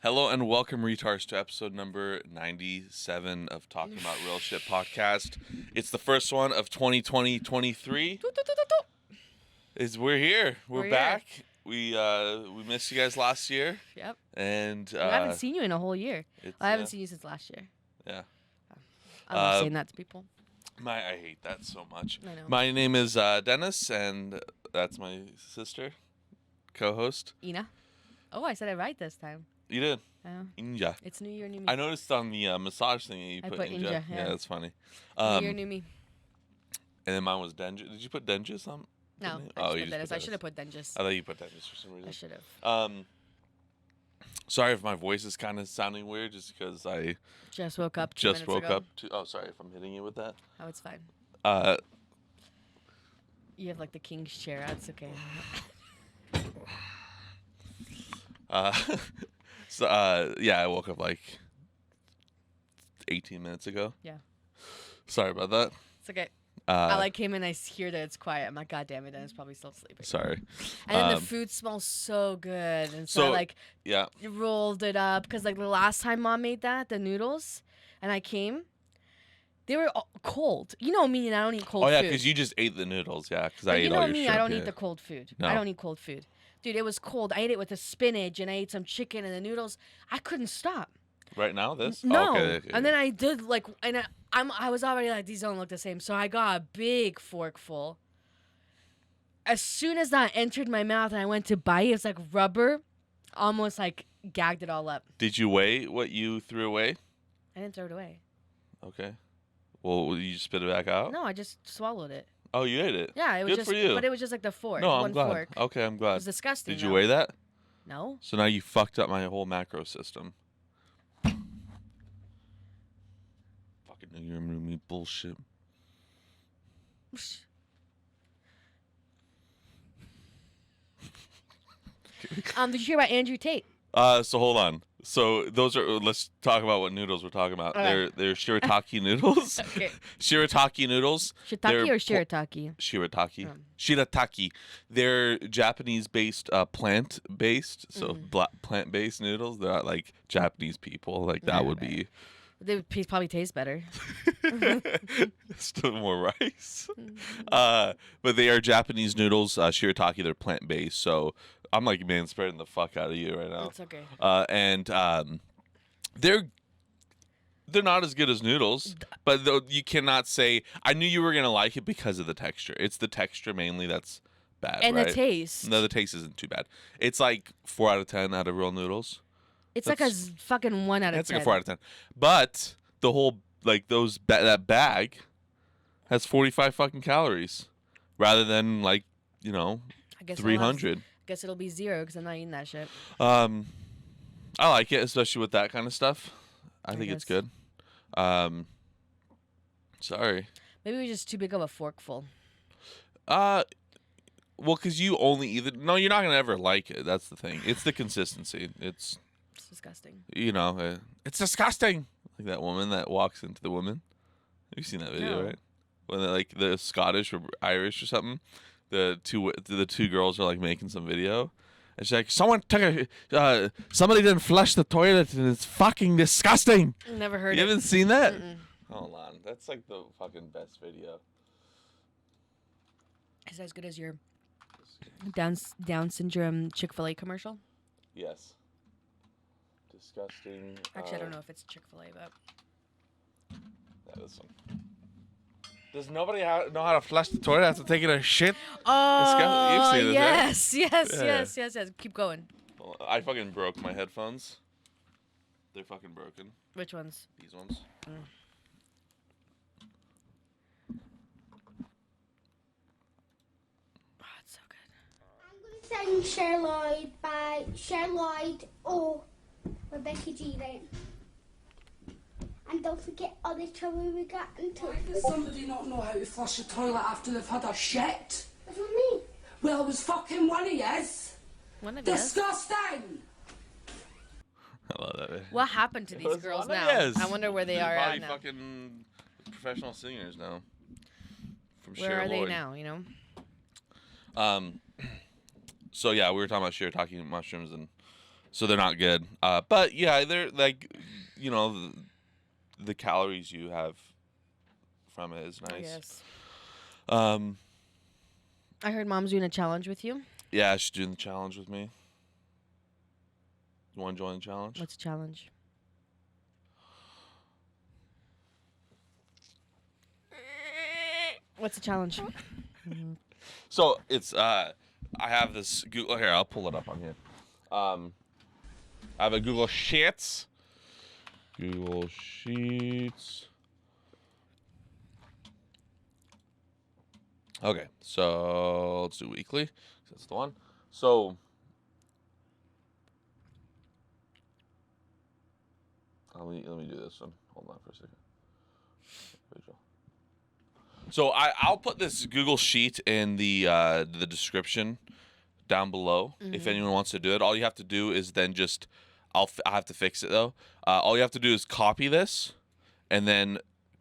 Hello and welcome, retards, to episode number 97 of Talking About Real Shit podcast. It's the first one of 2020-23. We're here. We're back. Here. We missed you guys last year. Yep. And I haven't seen you in a whole year. I haven't seen you since last year. Yeah. I love saying that to people. I hate that so much. I know. My name is Dennis, and that's my sister, co-host. Ina. Oh, I said it right this time. You did. Inja. It's New Year, New Me. I noticed on the massage thing you put Inja. Yeah, that's funny. New Year, New Me. And then mine was Denja. Did you put Denja on? No. You just put I should have put Denjas. I thought you put Denjas for some reason. I should have. Sorry if my voice is kind of sounding weird, just because I just woke up. Oh, sorry if I'm hitting you with that. Oh, it's fine. You have like the king's chair. That's okay. Yeah, I woke up like 18 minutes ago. Yeah. Sorry about that. It's okay. I came in, I hear that it's quiet. I'm like, God damn it, Dennis probably still sleeping. Sorry. And then the food smells so good. And so I rolled it up. Because like the last time Mom made the noodles, and I came, they were cold. You know me, and I don't eat cold food. Oh, yeah, because you just ate the noodles, yeah. Because I ate all your shrimp. You know me, I don't eat the cold food. No. I don't eat cold food. Dude, it was cold. I ate it with the spinach, and I ate some chicken and the noodles. I couldn't stop. Right now, this? No. Oh, okay. And then I did I was already like, these don't look the same. So I got a big fork full. As soon as that entered my mouth and I went to bite, it's like rubber, almost like gagged it all up. Did you weigh what you threw away? I didn't throw it away. Okay. Well, you just spit it back out? No, I just swallowed it. Oh, you ate it? Yeah, it was Good for you. But it was just like the fork. No, I'm one glad. Fork. Okay, I'm glad. It was disgusting. Did you weigh that? No. So now you fucked up my whole macro system. Fucking New Year, New Me bullshit. Did you hear about Andrew Tate? So hold on. So let's talk about what noodles we're talking about. Okay. They're Shirataki noodles. Okay. Shirataki noodles. Shiitake or shirataki? Shirataki. Shirataki. They're Japanese-based, plant-based. So plant-based noodles. They're not like Japanese people. Like that would be. They would probably taste better. Still more rice. But they are Japanese noodles. Shirataki. They're plant-based. So I'm like, man, spreading the fuck out of you right now. It's okay. And they're not as good as noodles, but you cannot say. I knew you were gonna like it because of the texture. It's the texture mainly that's bad, and right? the taste. No, the taste isn't too bad. It's like 4 out of 10 out of real noodles. It's like a fucking 1 out of 10. It's like a 4 out of 10. But the whole that bag has 45 fucking calories, rather than I guess 300. I guess it'll be 0 because I'm not eating that shit. I like it, especially with that kind of stuff. I think it's good. Sorry. Maybe we're just too big of a forkful. Well, because you only no, you're not gonna ever like it. That's the thing. It's the consistency. It's disgusting. It's disgusting. Like that woman that walks into the woman. You've seen that video, right? When they're the Scottish or Irish or something. The two girls are making some video. And she's like, somebody didn't flush the toilet and it's fucking disgusting. Never heard You haven't seen that? Mm-mm. Hold on. That's like the fucking best video. Is it as good as your Down syndrome Chick-fil-A commercial? Yes. Disgusting. Actually, I don't know if it's Chick-fil-A, but that is some. Does nobody know how to flush the toilet after taking a shit? Oh, you've seen it, yes. Keep going. Well, I fucking broke my headphones. They're fucking broken. Which ones? These ones. Mm. Oh, it's so good. I'm going to sing Cher Lloyd by Cher Lloyd or Rebecca G. Right? And don't forget all the trouble we got into. Why does somebody not know how to flush a toilet after they've had a shit? What's with me? Well, it was fucking one of yous. One of yous? Disgusting! I love that. What happened to these girls now? I wonder where they are at now. Probably fucking professional singers now. From where Cher are Lloyd. they now, you know? So yeah, we were talking about shiitake mushrooms and So they're not good. But yeah, they're like, the calories you have from it is nice. Yes. Um, I heard Mom's doing a challenge with you. yeah, she's doing the challenge with me. You want to join the challenge? What's the challenge? What's the challenge? So it's I have this Google here. I'll pull it up on here. I have a Google Sheets. Google Sheets. Okay, so let's do weekly. That's the one. So let me do this one. Hold on for a second. Rachel. So I'll put this Google Sheet in the description down below if anyone wants to do it. All you have to do is then just I have to fix it though. All you have to do is copy this and then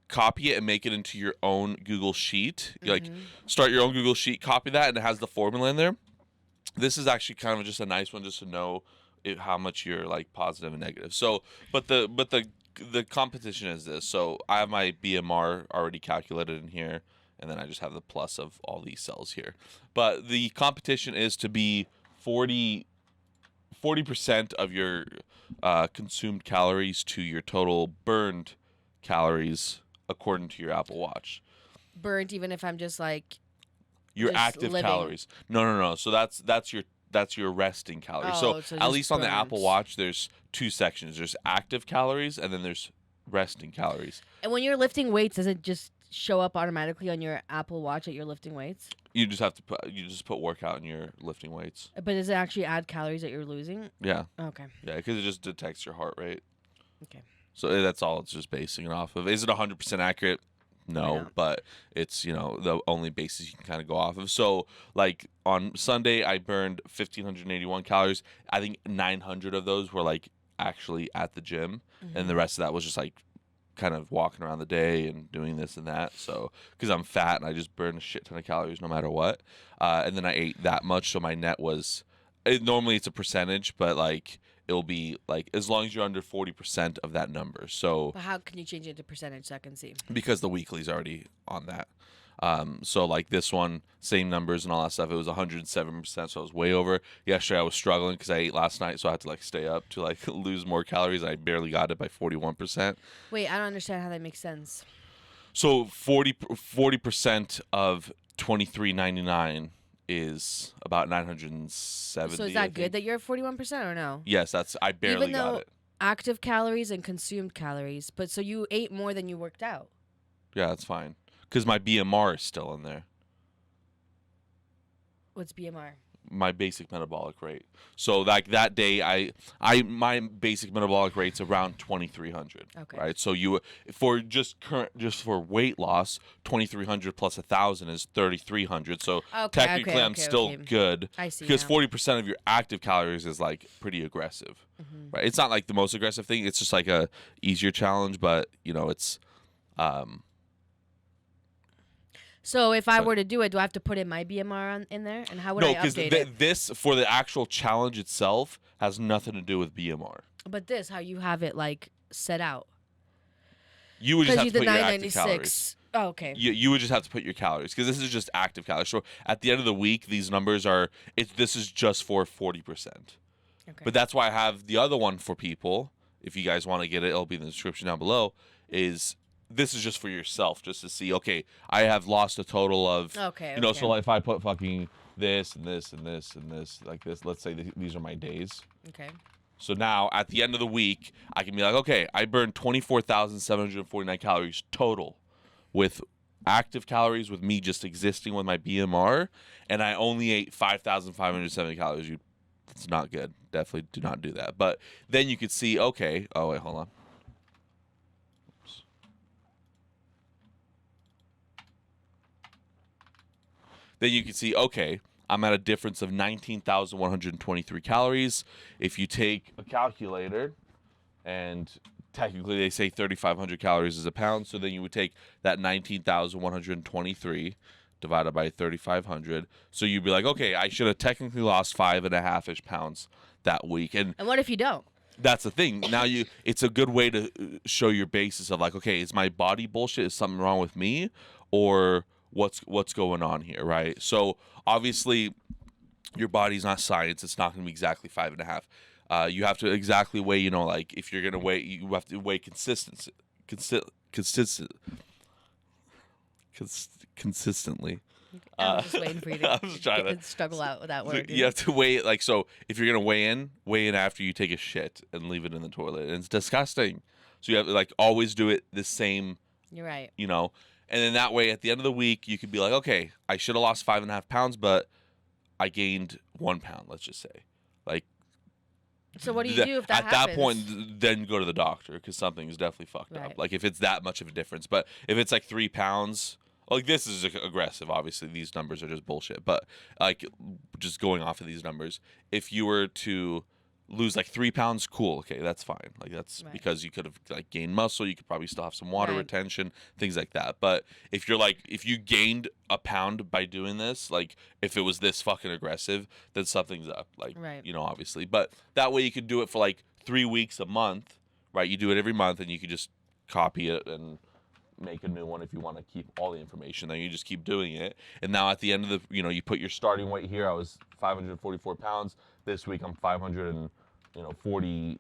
copy it and make it into your own Google Sheet. You start your own Google Sheet, copy that, and it has the formula in there. This is actually kind of just a nice one just to know how much you're like positive and negative. So, but the competition is this. So I have my BMR already calculated in here, and then I just have the plus of all these cells here. But the competition is to be 40% of your consumed calories to your total burned calories according to your Apple Watch. Burnt, even if I'm just like Your just active living. calories. No. So that's your resting calories. Oh, so so at just least on the Apple burnt. Watch, there's two sections. There's active calories and then there's resting calories. And when you're lifting weights, does it just show up automatically on your Apple Watch that you're lifting weights? You just have to put workout in your lifting weights. But does it actually add calories that you're losing? Yeah. Okay. Yeah, because it just detects your heart rate. Okay. So that's all it's just basing it off of. Is it 100% accurate? No, Yeah. but it's, the only basis you can kind of go off of. So, like, on Sunday, I burned 1,581 calories. I think 900 of those were, like, actually at the gym. And the rest of that was just, like, kind of walking around the day and doing this and that. So, because I'm fat and I just burn a shit ton of calories no matter what. And then I ate that much, so my net was... normally it's a percentage, but, like... It'll be like as long as you're under 40% of that number. So But how can you change it to percentage so I can see? because the weekly's already on that. So like this one, same numbers and all that stuff. It was 107%, so I was way over. Yesterday I was struggling because I ate last night, so I had to like stay up to like lose more calories. I barely got it by 41%. Wait, I don't understand how that makes sense. So 40% of $23.99 is about 970. So is I that think. good that you're at 41% or no? Yes, I barely Even got though it. active calories and consumed calories, but so you ate more than you worked out. Yeah, that's fine. Because my BMR is still in there. What's BMR? My basic metabolic rate. So like that day, my basic metabolic rate's around 2,300. Okay. Right. So just for weight loss, 2,300 plus 1,000 is 3,300. So Okay, technically, okay, I'm okay, still okay. good. I see. Because now. 40% of your active calories is like pretty aggressive. Right. It's not like the most aggressive thing. It's just like a easier challenge, but it's. So if I were to do it, do I have to put in my BMR in there? And how would No, I because update it? this for the actual challenge itself has nothing to do with BMR. But this, how you have it like set out. You would just have you to put did your active calories. 996. Oh, okay. You would just have to put your calories because this is just active calories. So at the end of the week, these numbers this is just for 40%. Okay. But that's why I have the other one for people. If you guys want to get it, it'll be in the description down below. This is just for yourself, just to see, okay, I have lost a total of, Okay, so okay. like if I put fucking this and this and this and this, like this, let's say these are my days. Okay. So now at the end of the week, I can be like, okay, I burned 24,749 calories total with active calories with me just existing with my BMR, and I only ate 5,570 calories. That's not good. Definitely do not do that. But then you could see, okay, oh, wait, hold on. Then you can see, okay, I'm at a difference of 19,123 calories. If you take a calculator, and technically they say 3,500 calories is a pound, so then you would take that 19,123 divided by 3,500. So you'd be like, okay, I should have technically lost 5.5-ish pounds. that week. And what if you don't? that's the thing. Now it's a good way to show your basis of like, okay, is my body bullshit? Is something wrong with me, or what's going on here, right? So obviously, your body's not science. It's not going to be exactly 5.5. You have to exactly weigh. Like if you're going to weigh, you have to weigh consistently. I was just waiting for you I was trying to to struggle out with that So word. you have to weigh it, like, so if you're gonna weigh in after you take a shit and leave it in the toilet. And it's disgusting. So you have to like always do it the same, You're right. and then that way at the end of the week you could be like, okay, I should have lost 5.5 pounds, but I gained 1 pound. Let's just say, like. So what do you do if that at happens? that point, then go to the doctor because something is definitely fucked up. Right. Like if it's that much of a difference, but if it's like 3 pounds. Like, this is aggressive. Obviously, these numbers are just bullshit. But, like, just going off of these numbers, if you were to lose, like, 3 pounds, cool. Okay, that's fine. Like, that's Right. because you could have, like, gained muscle. You could probably still have some water Right. retention, things like that. But if you gained a pound by doing this, like, if it was this fucking aggressive, then something's up. Like, Right. Obviously. But that way you could do it for, like, 3 weeks a month, right? You do it every month, and you could just copy it and make a new one if you want to keep all the information. Then you just keep doing it, and now at the end of the, you put your starting weight here. I was 544 pounds. This week I'm 540.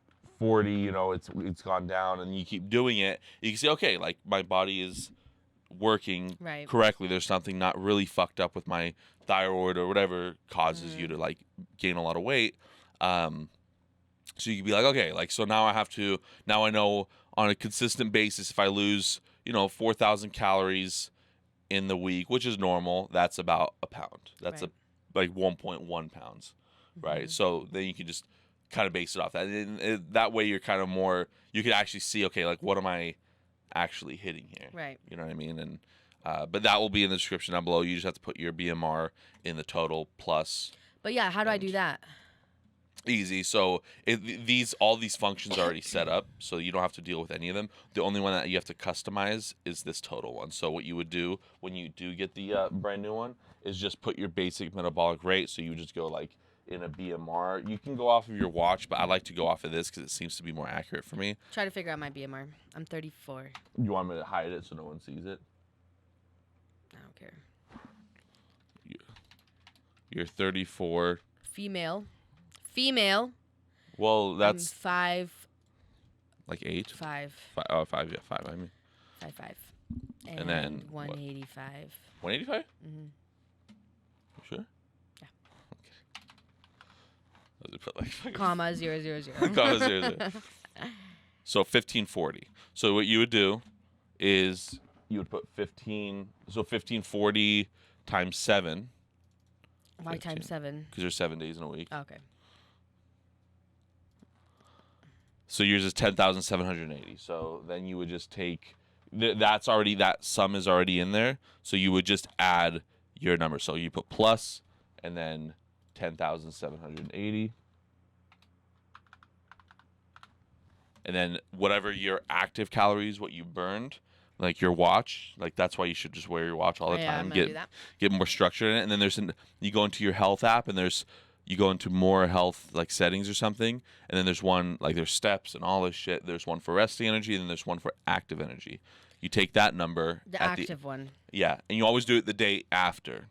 It's gone down, and you keep doing it. You can see, okay, like my body is working Right. correctly. There's something not really fucked up with my thyroid or whatever causes you to like gain a lot of weight. So you can be like, okay, like so now I know on a consistent basis if I lose 4,000 calories in the week, which is normal, that's about a pound. That's Right. like 1.1 pounds, right? So then you can just kind of base it off that. And that way you're kind of more, you can actually see, okay, like what am I actually hitting here? Right. You know what I mean? And but that will be in the description down below. You just have to put your BMR in the total plus. But yeah, how do I do that? Easy. So all these functions are already set up, so you don't have to deal with any of them. The only one that you have to customize is this total one. So what you would do when you do get the brand new one is just put your basic metabolic rate. So you would just go like in a BMR. You can go off of your watch, but I like to go off of this because it seems to be more accurate for me. Try to figure out my BMR. I'm 34. You want me to hide it so no one sees it? I don't care. You're 34. Female. Well, I'm that's 5'5". like 8. 5. 5. Yeah, 5. I mean, 5'5". And then what? 185. 185. Mm-hmm. Sure. Yeah. Okay. I'll just put like fucking Comma 000. comma 0. So 1540. So what you would do is you would put 15. So 1540 times 7. Why times 7? Because there's 7 days in a week. Okay. So yours is 10,780. So then you would just take that sum is already in there. So you would just add your number. So you put plus and then 10,780. And then whatever your active calories, what you burned, like your watch, like that's why you should just wear your watch all the Yeah, time. I'm gonna do that. Get more structure in it. And then you go into your health app and you go into more health like settings or something, and then there's one like there's steps and all this shit. There's one for resting energy, and then there's one for active energy. You take that number, The active one. yeah, and you always do it the day after.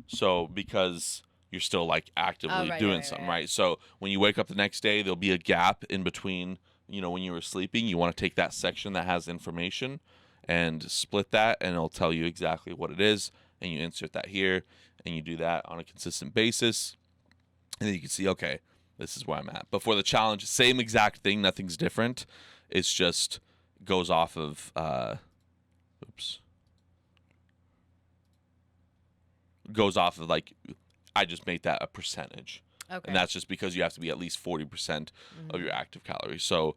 So because you're still like actively doing something, right? So when you wake up the next day, there'll be a gap in between. When you were sleeping, you want to take that section that has information and split that, and it'll tell you exactly what it is, and you insert that here, and you do that on a consistent basis. And then you can see, okay, this is where I'm at. But for the challenge, same exact thing, nothing's different. It's just goes off of, like, I just made that a percentage. Okay. And that's just because you have to be at least 40% of your active calories. So,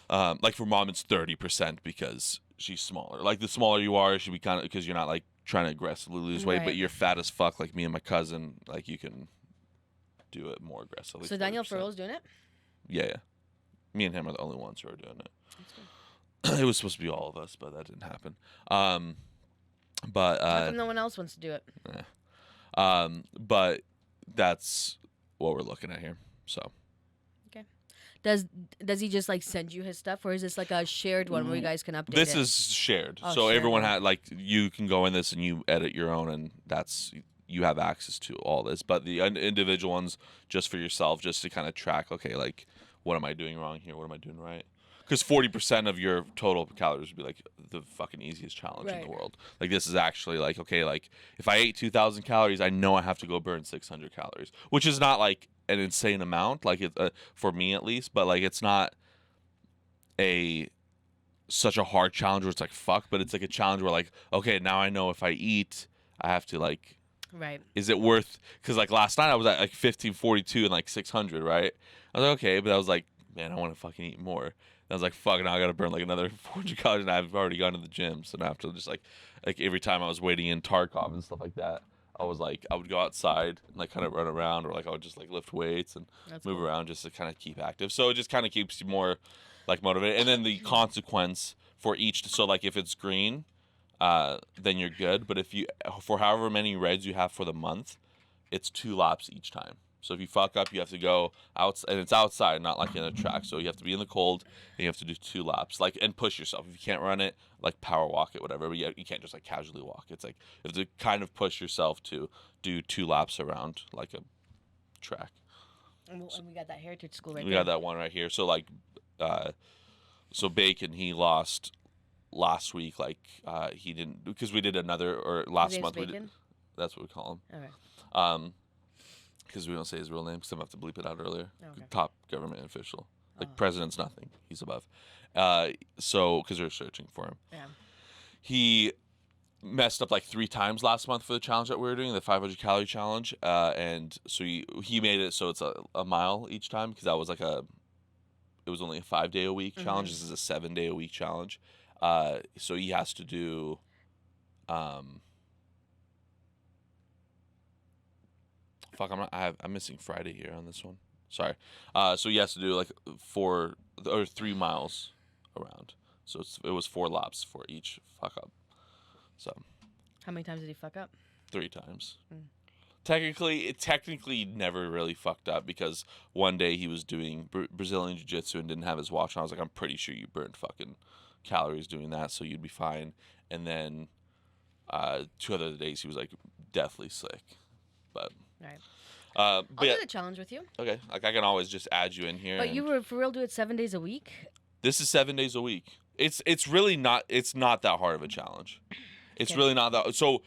like for mom, it's 30% because she's smaller. Like the smaller you are, it should be kind of, because you're not like trying to aggressively lose weight, but Right. you're fat as fuck like me and my cousin. Like you can do it more aggressively. So Daniel 40%. Furlow's doing it? Yeah. Me and him are the only ones who are doing it. That's good. It was supposed to be all of us, but that didn't happen. But How come no one else wants to do it? but that's what we're looking at here. So Does he just like send you his stuff, or is this like a shared one where you guys can update This it? is shared, Oh, so shared everyone one. had like you can go in this and you edit your own, and that's you have access to all this. But the individual ones just for yourself, just to kind of track. Okay, like what am I doing wrong here? What am I doing right? Because 40% of your total calories would be like the fucking easiest challenge in Right. the world. Like this is actually like okay, like if I ate 2,000 calories, I know I have to go burn 600 calories, which is not like an insane amount, like it for me at least. But like it's not a such a hard challenge where it's like fuck, but it's like a challenge where like okay, now I know if I eat, I have to like Right. is it worth? Because like last night I was at like 1542 and like 600, right? I was like okay, but I was like man, I want to fucking eat more. And I was like fuck, now I gotta burn like another 400 calories, and I've already gone to the gym, so now I have to just like every time I was waiting in Tarkov and stuff like that. I was like, I would go outside and like kind of run around, or like I would just like lift weights and That's move cool. around just to kind of keep active. So it just kind of keeps you more like motivated. And then the consequence for each, so like if it's green, then you're good. But if you, for however many reds you have for the month, it's 2 laps each time. So if you fuck up, you have to go out, and it's outside, not like in a track. So you have to be in the cold, and you have to do 2 laps, like, and push yourself. If you can't run it, like power walk it, whatever. But you can't just like casually walk. It's like you have to kind of push yourself to do 2 laps around like a track. And we got that heritage school right We there. got that one right here. So like, so Bacon, he lost last week. Like he didn't, because we did another, or last His name's month we did. Bacon? That's what we call him. Okay. Because we don't say his real name, because I'm going to have to bleep it out earlier. Okay. Top government official. Like, Oh. president's nothing. He's above. So, because they're searching for him. Yeah. He messed up like 3 times last month for the challenge that we were doing, the 500 calorie challenge. And so he made it so it's a mile each time, because that was like it was only a 5-day-a-week challenge. This is a 7-day-a-week challenge. So he has to do, fuck, I'm missing Friday here on this one. Sorry. So he has to do like 4 or 3 miles around. So it was 4 laps for each fuck up. So How many times did he fuck up? 3 times. Mm. Technically never really fucked up, because one day he was doing Brazilian jiu-jitsu and didn't have his watch. And I was like, I'm pretty sure you burned fucking calories doing that, so you'd be fine. And then 2 other days he was like deathly sick. But Right. but I'll yeah, do the challenge with you. okay. Like I can always just add you in here. But and you were for real do it 7 days a week? This is 7 days a week. It's really not. It's not that hard of a challenge. It's Okay. really not that. So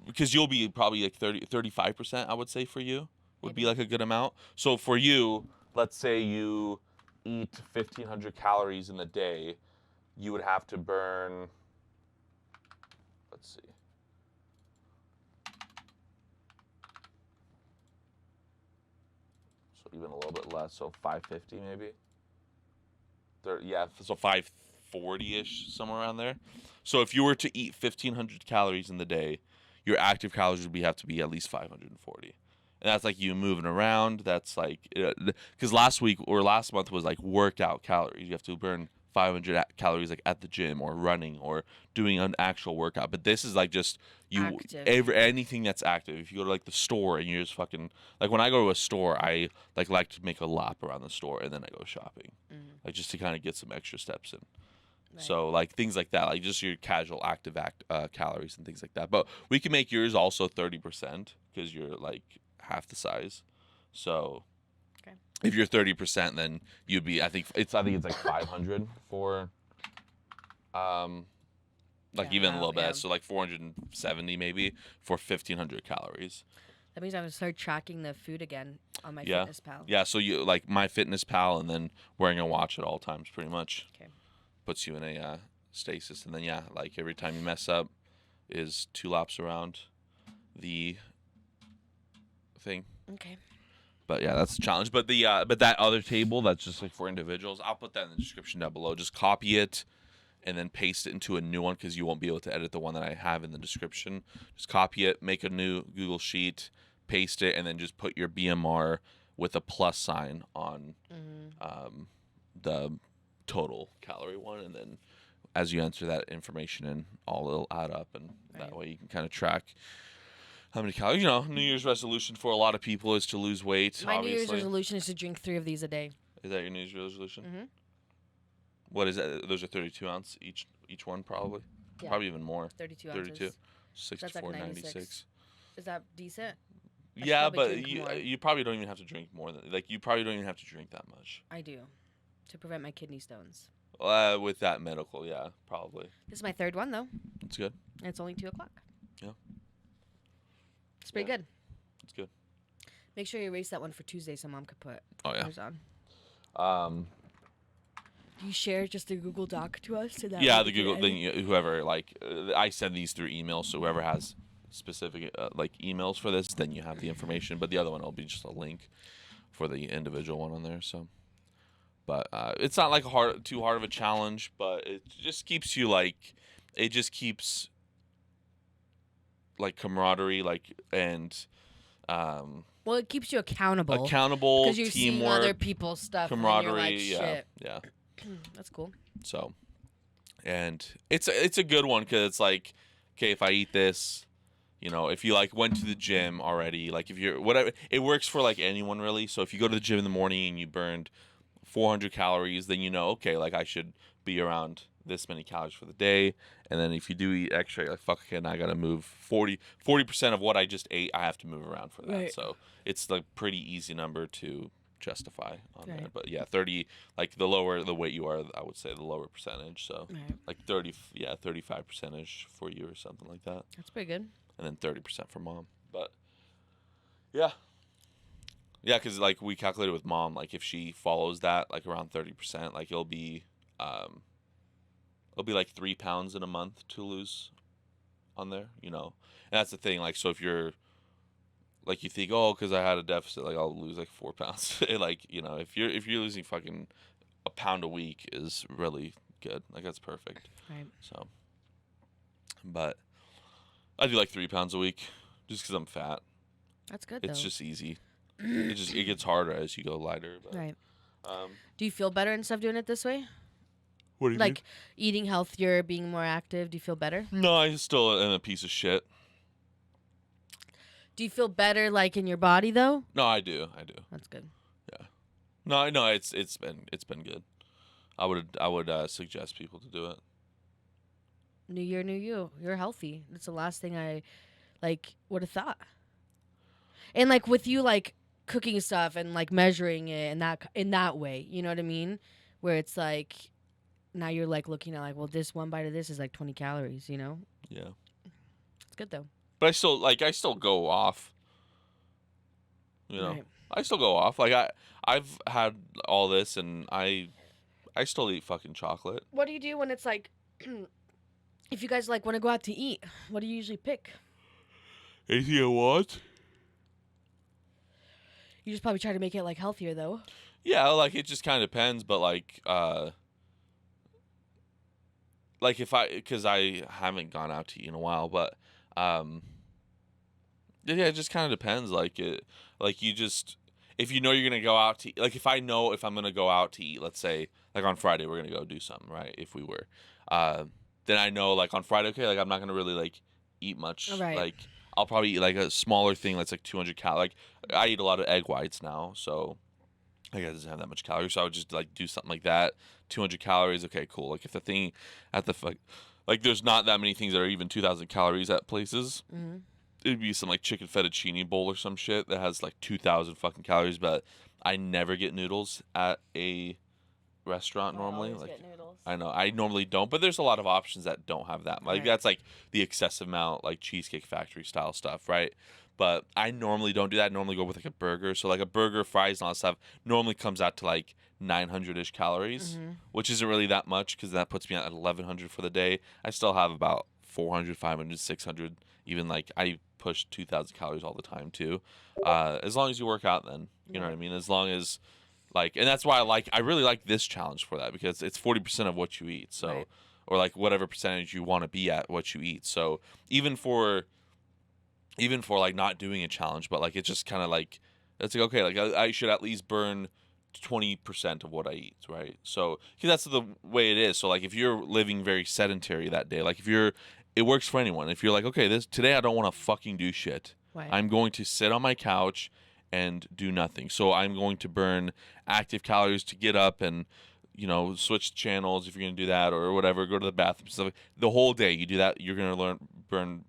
because you'll be probably like 35%, I would say for you would be Maybe. like a good amount. So for you, let's say you eat 1,500 calories in the day, you would have to burn. Let's see. So even a little bit less. So 550 maybe. Yeah, so 540-ish, somewhere around there. So if you were to eat 1,500 calories in the day, your active calories would have to be at least 540. And that's like you moving around. That's like, because last month was like workout calories. You have to burn 500 calories like at the gym or running or doing an actual workout. But this is like just Active. anything that's active. If you go to like the store and you're just fucking, like when I go to a store, I like to make a lap around the store and then I go shopping, like just to kind of get some extra steps in. Right. So like things like that, like just your casual active calories and things like that. But we can make yours also 30% because you're like half the size. So Okay. if you're 30%, then you'd be, I think it's like 500 for like Yeah, even a little yeah. bit. So like 470 maybe for 1,500 calories. That means I'm gonna start tracking the food again on my Yeah. Fitness Pal. Yeah, so you like MyFitnessPal and then wearing a watch at all times pretty much. Okay. Puts you in a stasis, and then yeah, like every time you mess up is 2 laps around the thing. Okay. But yeah, that's a challenge. But but that other table that's just like for individuals, I'll put that in the description down below. Just copy it and then paste it into a new one, because you won't be able to edit the one that I have in the description. Just copy it, make a new Google Sheet, paste it, and then just put your BMR with a plus sign on the total calorie one, and then as you enter that information in, all it'll add up, and that Right. way you can kind of track how many calories. You know, New Year's resolution for a lot of people is to lose weight. My obviously. New Year's resolution is to drink 3 of these a day. Is that your New Year's resolution? Mm-hmm. What is that? Those are 32 ounce each one, probably. Yeah. Probably even more. 32 32. ounces. 64, like 96. 96. Is that decent? I should Yeah, probably but drink more. you probably don't even have to drink more than you probably don't even have to drink that much. I do, to prevent my kidney stones. With that medical, yeah, probably. This is my third one though. It's good. And it's only 2:00. Yeah. It's pretty good. It's good. Make sure you erase that one for Tuesday so Mom could put hers on. Do you share just a Google Doc to us? So that Yeah, we the can Google. edit? Then whoever I send these through email, so whoever has specific emails for this, then you have the information. But the other one will be just a link for the individual one on there. So, but it's not like too hard of a challenge, but it just keeps you it just keeps camaraderie and Well, it keeps you accountable. Because you're seeing teamwork, other people's stuff. camaraderie. And you're like, Yeah, shit. yeah. That's cool. So, and it's a good one because it's like, okay, if I eat this, if you went to the gym already, if you're whatever, it works for anyone really. So if you go to the gym in the morning and you burned 400 calories, then okay, I should be around this many calories for the day. And then if you do eat extra, you're like, fuck, okay, now I gotta move 40% of what I just ate. I have to move around for that. Right. So it's pretty easy number to justify on there. Right. But yeah, 30, the lower the weight you are, I would say the lower percentage. So Right. 35 percentage for you or something like that. That's pretty good. And then 30% for Mom. But yeah. Yeah, because we calculated with Mom, if she follows that, around 30%, it'll be 3 pounds in a month to lose on there, And that's the thing, so if you're, you think, oh, because I had a deficit, I'll lose 4 pounds. If you're losing fucking a pound a week is really good. That's perfect. Right. So, but I do 3 pounds a week just because I'm fat. That's good, It's though. just easy. It gets harder as you go lighter. But, Right. Do you feel better and stuff doing it this way? What do you mean? Eating healthier, being more active. Do you feel better? No, I still am a piece of shit. Do you feel better in your body though? No, I do. That's good. Yeah. No, it's been good. I would suggest people to do it. New year, new you. You're healthy. That's the last thing I would have thought. And with you cooking stuff and measuring it and that in that way, you know what I mean? Where it's now you're looking at well, this one bite of this is 20 calories, Yeah. It's good though. But I still go off. Right. I still go off. I've had all this and I still eat fucking chocolate. What do you do when it's if you guys want to go out to eat? What do you usually pick? Anything I want? You just probably try to make it healthier though. Yeah, it just kind of depends, but because I haven't gone out to eat in a while, but yeah, it just kind of depends. You just, if you know you're gonna go out to eat, if I know if I'm gonna go out to eat, let's say on Friday we're gonna go do something, right? If we were, then I know on Friday, okay, I'm not gonna really eat much. Right. I'll probably eat a smaller thing that's 200 calories. I eat a lot of egg whites now, so I guess it doesn't have that much calories. So I would just do something like that. 200 calories, okay, cool. If the thing at the there's not that many things that are even 2,000 calories at places. Mm-hmm. It'd be some chicken fettuccine bowl or some shit that has 2,000 fucking calories. But I never get noodles at a restaurant normally. Get noodles. I know I normally don't, but there's a lot of options that don't have that. Right. That's the excessive amount, Cheesecake Factory style stuff, right? But I normally don't do that. I normally go with a burger. So a burger, fries, and all that stuff normally comes out to 900-ish calories, which isn't really that much because that puts me at 1,100 for the day. I still have about 400, 500, 600. Even I push 2,000 calories all the time too. As long as you work out, then you know what I mean. As long as and that's why I really like this challenge for that because it's 40% of what you eat. So Right. or whatever percentage you want to be at what you eat. So even for not doing a challenge, but it's just kind of it's okay, I should at least burn 20% of what I eat, right? So because that's the way it is. So if you're living very sedentary that day, it works for anyone. If you're okay, today I don't want to fucking do shit. Right. I'm going to sit on my couch and do nothing. So I'm going to burn active calories to get up and, switch channels if you're going to do that or whatever, go to the bathroom, stuff. The whole day you do that, you're going to burn,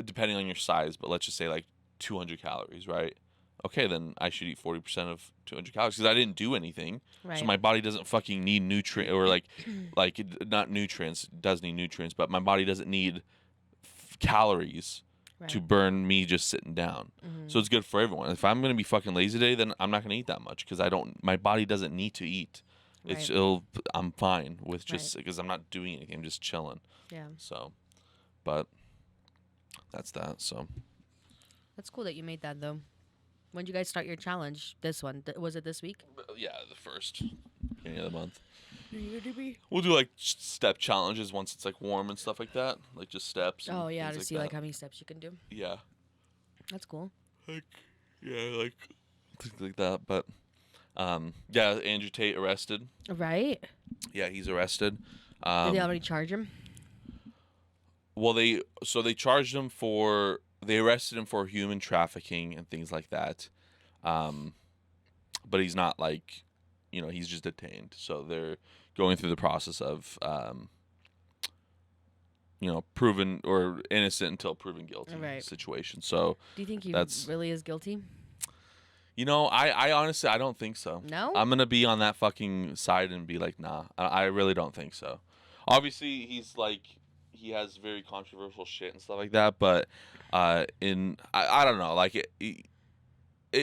depending on your size, but let's just say like 200 calories, right? Okay, then I should eat 40% of 200 calories because I didn't do anything. Right. So my body doesn't fucking need nutrient or not nutrients, it does need nutrients, but my body doesn't need calories to burn me just sitting down. So it's good for everyone. If I'm going to be fucking lazy today, then I'm not going to eat that much because my body doesn't need to eat. I'm fine with just because I'm not doing anything. I'm just chilling. Yeah. So, but that's that. So That's cool that you made that though. When did you guys start your challenge? This one. Was it this week? Yeah, the first beginning of the month. We'll do like step challenges once it's like warm and stuff like that, like just steps. Oh yeah, to like see that. like how many steps you can do. Yeah. That's cool. Like things like that. But yeah, Andrew Tate arrested. Right. Yeah, he's arrested. Did they already charge him? Well, they charged him they arrested him for human trafficking and things like that. But he's not like, he's just detained. So they're going through the process of, proven or innocent until proven guilty situation. So do you think he that's really is guilty? I honestly, I don't think so. No? I'm going to be on that fucking side and be like, nah, I really don't think so. Obviously, he has very controversial shit and stuff like that, but I don't know, like it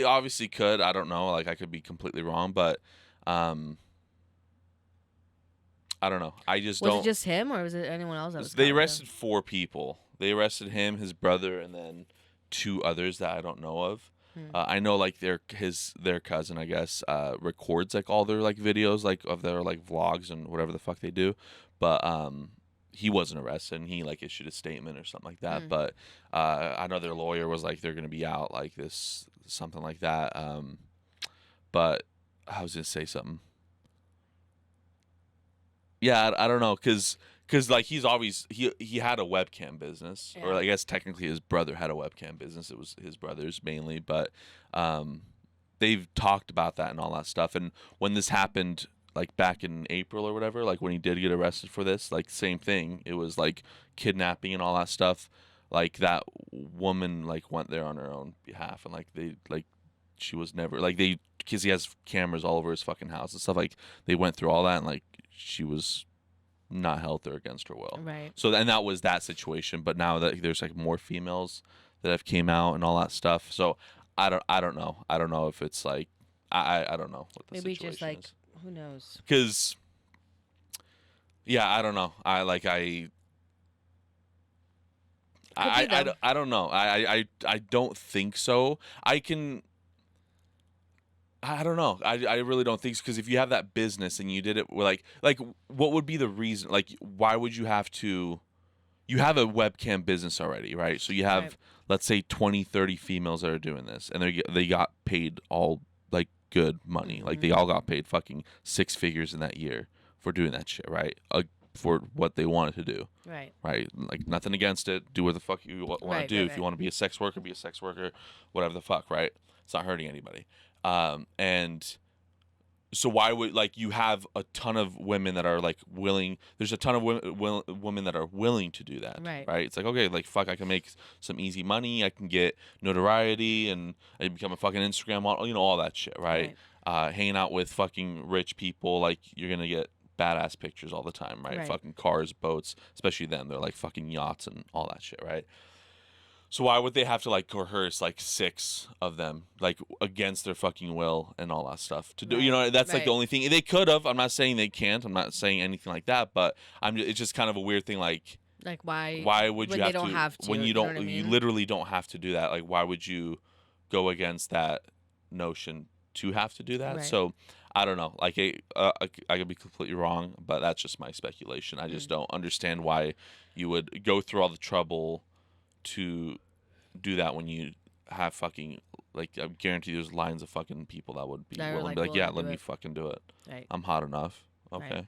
obviously could. I don't know, like I could be completely wrong, but I don't know. I just don't. Was it just him, or was it anyone else that was? They arrested 4 people. They arrested him, his brother, and then 2 others that I don't know of. I know like their cousin, I guess, records like all their like videos like of their like vlogs and whatever the fuck they do, but he wasn't arrested and he like issued a statement or something like that. But I know their lawyer was like they're gonna be out like this, something like that. But I was gonna say something. Yeah, I don't know, cause like he's always he had a webcam business, or I guess technically his brother had a webcam business. It was his brother's mainly, but they've talked about that and all that stuff. And when this happened, like back in April or whatever, like when he did get arrested for this, like same thing. It was like kidnapping and all that stuff. Like that woman like went there on her own behalf, and she was never because he has cameras all over his fucking house and stuff. Like they went through all that, and like she was not held there against her will. Right. So and that was that situation. But now that there's like more females that have came out and all that stuff. So I don't know. I don't know if it's like I don't know what the Maybe situation just like is. Who knows? Because I don't know. I don't know. I don't think so. I don't know. I really don't think so, because if you have that business and you did it like what would be the reason? Like why would you have to? You have a webcam business already, right? So you have let's say 20, 30 females that are doing this, and they got paid all like good money. Like they all got paid fucking 6 figures in that year for doing that shit, right? For what they wanted to do. Right. Right. Like nothing against it. Do what the fuck you want to do. If you want to be a sex worker, be a sex worker. Whatever the fuck, right? It's not hurting anybody. And so why would you have a ton of women that are like willing? There's a ton of women that are willing to do that. Right. It's like, okay, like fuck, I can make some easy money. I can get notoriety and I become a fucking Instagram model. All that shit. Right. Hanging out with fucking rich people, like you're gonna get badass pictures all the time, right? Fucking cars, boats, especially them. They're like fucking yachts and all that shit, right? So why would they have to like coerce like 6 of them like against their fucking will and all that stuff to do? That's like the only thing they could have. I'm not saying they can't. I'm not saying anything like that. But it's just kind of a weird thing. Like why? Why would when you they don't have to? When you know don't? what I mean? You literally don't have to do that. Like why would you go against that notion to have to do that? Right. So I don't know. Like I could be completely wrong, but that's just my speculation. I just don't understand why you would go through all the trouble to do that when you have fucking I guarantee there's lines of fucking people that would be willing to be like, yeah, let me fucking do it. Right. I'm hot enough. Okay. Right.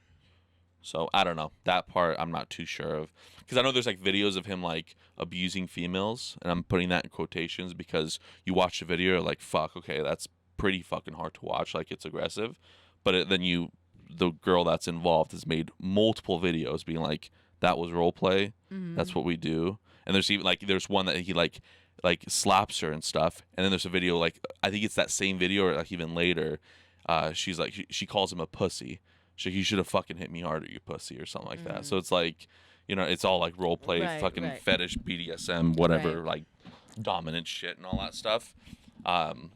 So I don't know. That part I'm not too sure of. Because I know there's like videos of him like abusing females, and I'm putting that in quotations because you watch the video, you're like, fuck, okay, that's pretty fucking hard to watch. Like, it's aggressive. But then the girl that's involved has made multiple videos being like, that was role play. That's what we do. And there's even like, there's one that he like slaps her and stuff. And then there's a video like, I think it's that same video or like even later. She's like, she calls him a pussy. You should have fucking hit me harder, you pussy, or something like that. So it's like, you know, it's all like role play, fetish, BDSM, whatever, like dominant shit and all that stuff. Then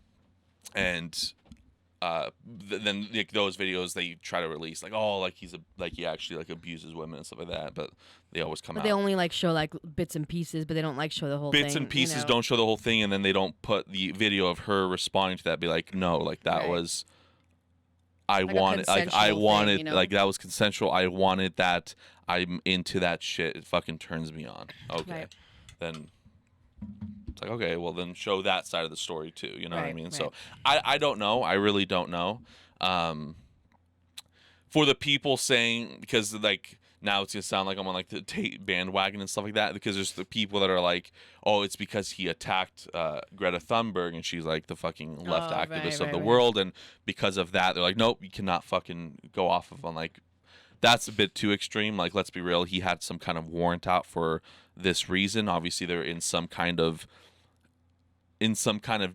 like those videos they try to release like, oh, like he actually like abuses women and stuff like that, but they always come out. They only like show like bits and pieces, but they don't like show the whole thing. Bits and pieces don't show the whole thing, and then they don't put the video of her responding to that. Be like, no, like that was. I wanted thing, like that was consensual. I wanted that. I'm into that shit. It fucking turns me on. Okay, then it's like, okay, well then show that side of the story too. You know what I mean? So I don't know. I really don't know. For the people saying, because like now it's gonna sound like I'm on like the Tate bandwagon and stuff like that, because there's the people that are like, oh, it's because he attacked Greta Thunberg and she's like the fucking left activist of the world, and because of that they're like, nope, you cannot fucking go off of on like, that's a bit too extreme. Like, let's be real, he had some kind of warrant out for this reason. Obviously they're in some kind of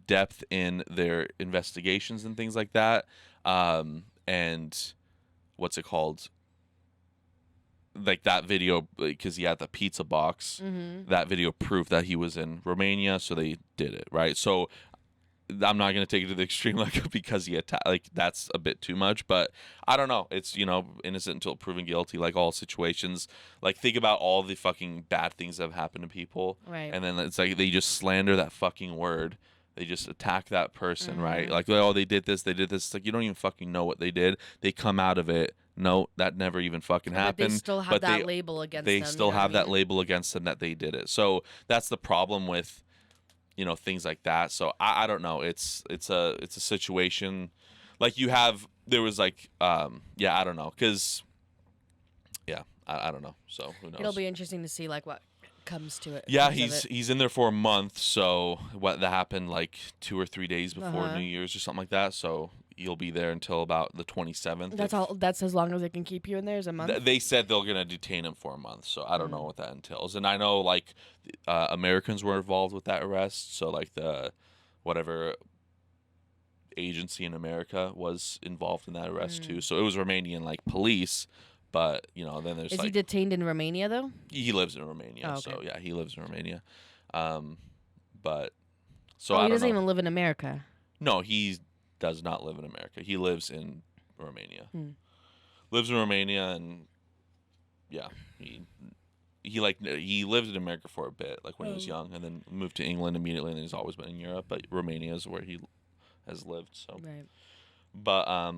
depth in their investigations and things like that, and what's it called, like that video, because he had the pizza box, that video proved that he was in Romania, so they did it, right? So I'm not going to take it to the extreme, like, because he attacked, like, that's a bit too much, but I don't know. It's, you know, innocent until proven guilty, like all situations. Like, think about all the fucking bad things that have happened to people, right? And then it's like they just slander that fucking word. They just attack that person, right? Like, oh, they did this. It's like, you don't even fucking know what they did. They come out of it. No, that never even fucking happened. They still have that label against them. They still have that label against them that they did it. So that's the problem with, you know, things like that. So I don't know. It's a situation like there was like, I don't know. Cause I don't know. So who knows? It'll be interesting to see like what comes to it. Yeah, he's in there for a month. So what that happened like 2 or 3 days before New Year's or something like that. So you'll be there until about the 27th. That's as long as they can keep you in there, is a month. They said they're gonna detain him for a month, so I don't know what that entails. And I know like Americans were involved with that arrest, so like the whatever agency in America was involved in that arrest too. So it was Romanian like police, but you know then there's is he detained in Romania though? He lives in Romania, okay. So yeah, he lives in Romania. But so he doesn't even live in America. No, he does not live in America. He lives in Romania. Lives in Romania, and yeah, he lived in America for a bit, like when he was young, and then moved to England immediately, and then he's always been in Europe. But Romania is where he has lived. So, but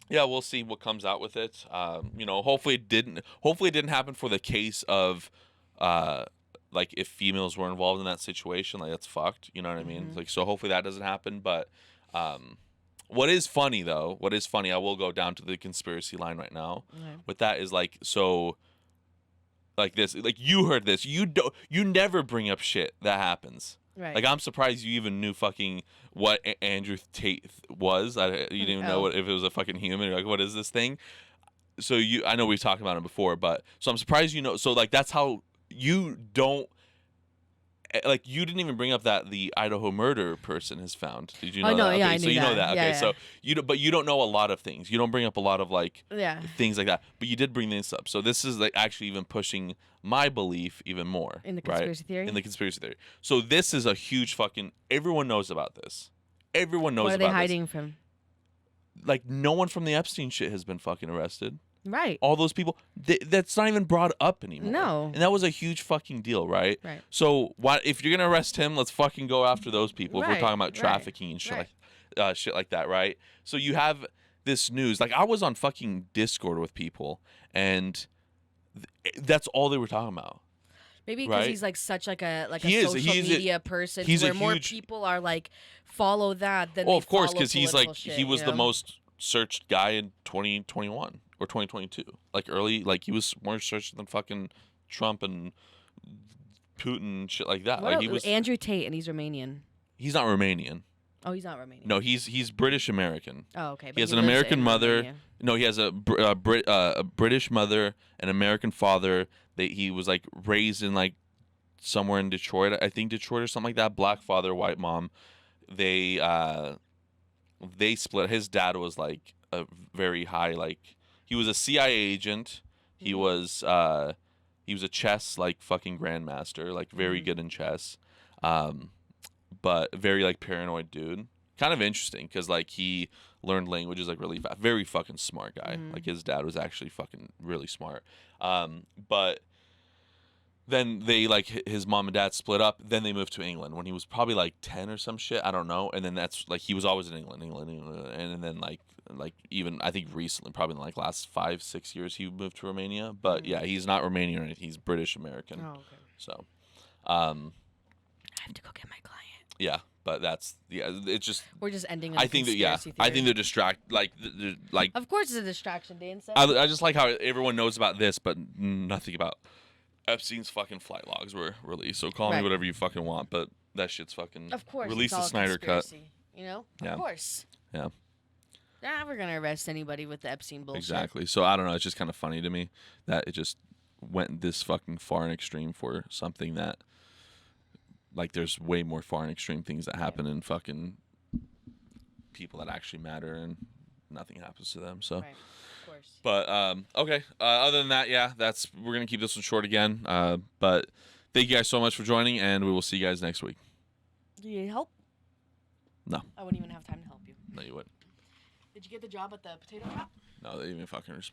yeah, we'll see what comes out with it. You know, hopefully it didn't happen for the case of like if females were involved in that situation, like that's fucked. You know what I mean? Like, so hopefully that doesn't happen. But what is funny, I will go down to the conspiracy line right now. With that is like, so like this, like you heard this, you never bring up shit that happens. Right. Like, I'm surprised you even knew fucking what Andrew Tate was. You didn't even know if it was a fucking human. You're like, what is this thing? So I know we've talked about it before, but so I'm surprised you know. So like that's how you don't. Like, you didn't even bring up that the Idaho murder person has found. Did you know that? Okay, Yeah, I knew so you that. know that. Okay, Yeah. so but you don't know a lot of things. You don't bring up a lot of like things like that. But you did bring this up. So this is like actually even pushing my belief even more. In the conspiracy theory? In the conspiracy theory. So this is a huge fucking, everyone knows about this. Everyone knows about this. What are they hiding from? Like, no one from the Epstein shit has been fucking arrested. Right. All those people, that's not even brought up anymore. No. And that was a huge fucking deal, right? Right. So if you're going to arrest him, let's fucking go after those people. If we're talking about trafficking and shit, shit like that, right? So you have this news. Like, I was on fucking Discord with people, and that's all they were talking about. Maybe because he's like such like a social media person, he's where more people are like follow that than. Well, of course, because he's like shit, he was the most searched guy in 2021 or 2022. Like early, like he was more searched than fucking Trump and Putin and shit like that. What Like he was. Andrew Tate, and he's Romanian. He's not Romanian. Oh, he's not Romanian. No, he's British American. Oh, okay. But He has an lives American in mother. Romania. No, he has a British mother, an American father. He was like raised in like somewhere in Detroit, I think Detroit or something like that. Black father, white mom. They split. His dad was like a very high, like he was a CIA agent. He was a chess like fucking grandmaster, like very good in chess. But very like paranoid dude. Kind of interesting because like he learned languages like really fast. Very fucking smart guy. Like his dad was actually fucking really smart. But then they like his mom and dad split up. Then they moved to England when he was probably like 10 or some shit. I don't know. And then that's like he was always in England. And then like even I think recently, probably in like last 5-6 years, he moved to Romania. But yeah, he's not Romanian or anything. He's British American. Oh, okay. So, I have to go get my client. yeah, but it's just. We're just ending. I think that I think they're like. Of course, it's a distraction, Dan said. I just like how everyone knows about this, but nothing about Epstein's fucking flight logs were released. So call me whatever you fucking want, but that shit's fucking. Of course, release it's all the Snyder cut. You know, Yeah. of course. Yeah. They're never gonna arrest anybody with the Epstein bullshit. Exactly. So I don't know. It's just kind of funny to me that it just went this fucking far and extreme for something that, like, there's way more far and extreme things that happen in fucking people that actually matter, and nothing happens to them. So, Right. Of course. but okay. Other than that, yeah, we're gonna keep this one short again. But thank you guys so much for joining, and we will see you guys next week. Do you need help? No. I wouldn't even have time to help you. No, you wouldn't. Did you get the job at the potato shop? No, they didn't even fucking respond.